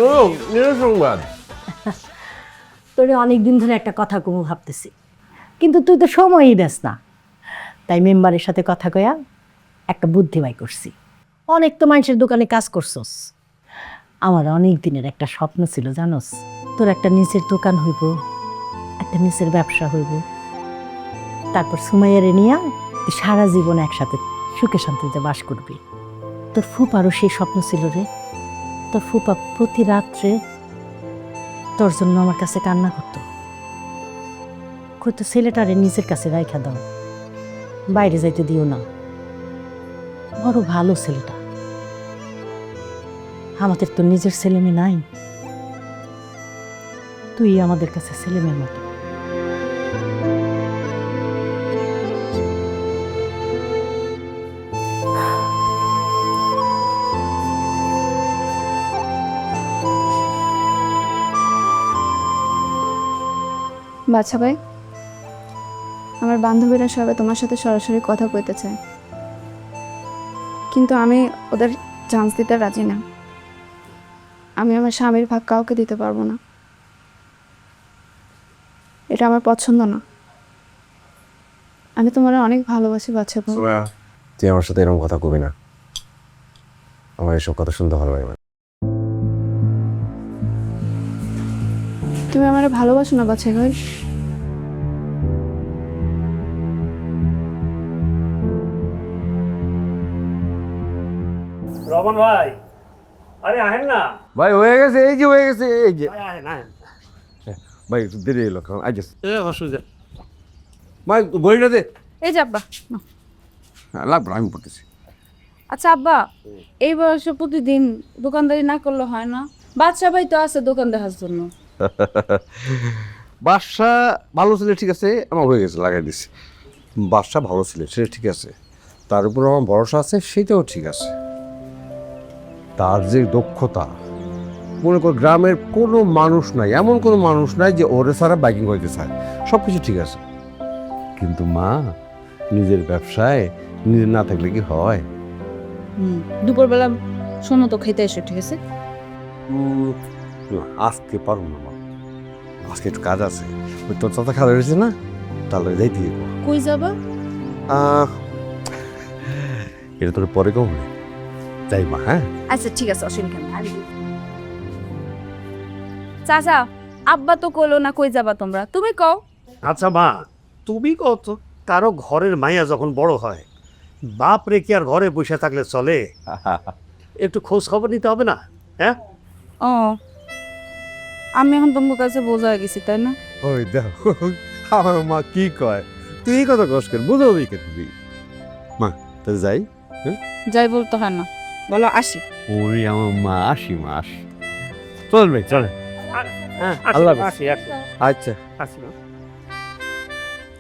ও সংবাদ। তোরে অনেকদিন ধরে একটা কথা কমু ভাবতেছি, কিন্তু তুই তো সময়ই দেস না। তাই মেম্বারের সাথে কথা কয়া একটা বুদ্ধি বাই করছি। অনেক তো মানুষের দোকানে কাজ করছস, আমার অনেক দিনের একটা স্বপ্ন ছিল জানোস, তোর একটা নিচের দোকান হইব, একটা নিচের ব্যবসা হইব, তারপর সুমাইয়ারে নিয়া তুই সারা জীবন একসাথে সুখে শান্তিতে বাস করবি। তোর ফুপারও সেই স্বপ্ন ছিল রে। তোর ফুপা প্রতি রাত্রে তোর জন্য আমার কাছে কান্না করতো, কইতো ছেলেটারে নিজের কাছে রাইখা দাও, বাইরে যাইতে দিও না। বড় ভালো ছেলেটা। আমাদের তো নিজের ছেলে মেয়ে নাই, তুই আমাদের কাছে ছেলে মেয়ের মতো। বাচ্চা ভাই, আমার বান্ধবীরা সবাই তোমার সাথে সরাসরি কথা কইতে চায়, কিন্তু আমি ওদের চান্স দিতে রাজি না। আমি আমার স্বামীর ভাগ কাউকে দিতে পারবো না, এটা আমার পছন্দ না। আমি তোমার অনেক ভালোবাসি বাচ্চা ভাই। তুই আমার সাথে এরকম কথা কবি না, আমার এসব কথা শুনতে ভালো লাগে না। তুমি আমার ভালোবাসো না বাচ্চা ভাই? রমন ভাই, আরে আহেন না। ভাই হয়ে গেছে, এই যে হয়ে গেছে, এই যে আহেন আহেন। ভাই একটু দেরি এলো, আই গেছে। অসুবিধা। ভাই গড়িটা দে। এই যে আব্বা। লাগবে না, আমি পড়তেছি। আচ্ছা আব্বা, এই বয়সে প্রতিদিন দোকানদারি না করলে হয় না? বাদশা ভাই তো আছে দোকান দেখার জন্য। বাসা ভালো ছিল, ঠিক আছে, আমার হয়ে গেছে, লাগাই দিছি। বাসা ভালো ছিল, সেটা ঠিক আছে, তার উপর আমার ভরসা আছে, সেটাও ঠিক আছে। তার যে দক্ষতা, মনে কর গ্রামের কোনো মানুষ নাই, এমন কোনো মানুষ নাই যে ওরে ছাড়া বাইকিং করতে চায়, সব কিছু ঠিক আছে। কিন্তু মা, নিজের ব্যবসায় নিজে না থাকলে কি হয়? দুপুরবেলা শোনো তো খেতে এসো, ঠিক আছে? আজকে পারবো না মা, আজকে একটু কাজ আছে। ওই তোর চাচা খারাপ হয়েছে না, তাহলে যাইতে দিব। কই যাবা? এটা তোর পরে কম যাই মা। হ্যাঁ আচ্ছা ঠিক আছে, অসুবিধা নেই। চাচা, আব্বা তো কইলো না কই যাবা তোমরা, তুমি কও। আচ্ছা মা, তুমি কত কারো ঘরের মাইয়া যখন বড় হয়, বাপ রেখে আর ঘরে বসে থাকলে চলে? একটু খোঁজ খবর নিতে হবে না? হ্যাঁ, ও, আমি এখন তোমার কাছে বোঝা হয়ে গেছি, তাই না? ওই দেখো আমার মা কি কয়, তুই এই কথা কষ্ট কর, বুঝাবি কে তুই? মা তো যাই। যাই বলতে হয় না, বলো আসি। ওরে আমার মা, আসি মা, আসি। চল ভাই চলে। হ্যাঁ, আল্লাহ আসি আসি আচ্ছা। আসি।